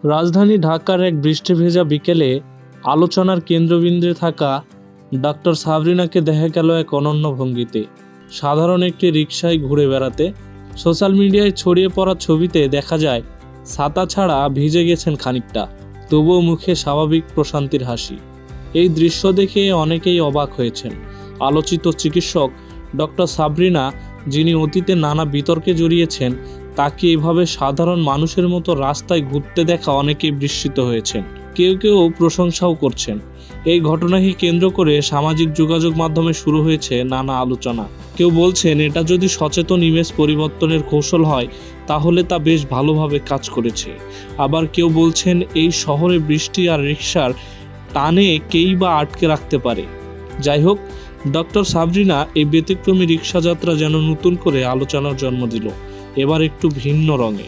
রাজধানী ঢাকার এক বৃষ্টি ভেজা বিকেলে আলোচনার কেন্দ্রবিন্দুতে থাকা ডক্টর সাবরিনাকে দেখা গেল এক অনন্য ভঙ্গিতে। সাধারণ একটি রিকশায় ঘুরে বেড়াতে। সোশ্যাল মিডিয়ায় ছড়িয়ে পড়া ছবিতে দেখা যায় ছাতা ছাড়া ভিজে গেছেন খানিকটা, তবুও মুখে স্বাভাবিক প্রশান্তির হাসি। এই দৃশ্য দেখে অনেকেই অবাক হয়েছেন। আলোচিত চিকিৎসক ডক্টর সাবরিনা, যিনি অতীতে নানা বিতর্কে জড়িয়েছেন, তাকে এভাবে সাধারণ মানুষের মতো রাস্তায় ঘুরতে দেখা অনেকেই বিস্মিত হয়েছেন। কেউ কেউ প্রশংসাও করছেন। এই ঘটনাকে কেন্দ্র করে সামাজিক যোগাযোগ মাধ্যমে শুরু হয়েছে নানা আলোচনা। কেউ বলছেন এটা যদি সচেতন ইমেজ পরিবর্তনের কৌশল হয় তাহলে তা বেশ ভালোভাবে কাজ করেছে। আবার কেউ বলছেন এই শহরে বৃষ্টি আর রিকশার টানে কেই বা আটকে রাখতে পারে। যাই হোক, ডক্টর সাবরিনা এই ব্যতিক্রমী রিকশা যাত্রা যেন নতুন করে আলোচনার জন্ম দিল, এবার একটু ভিন্ন রঙে।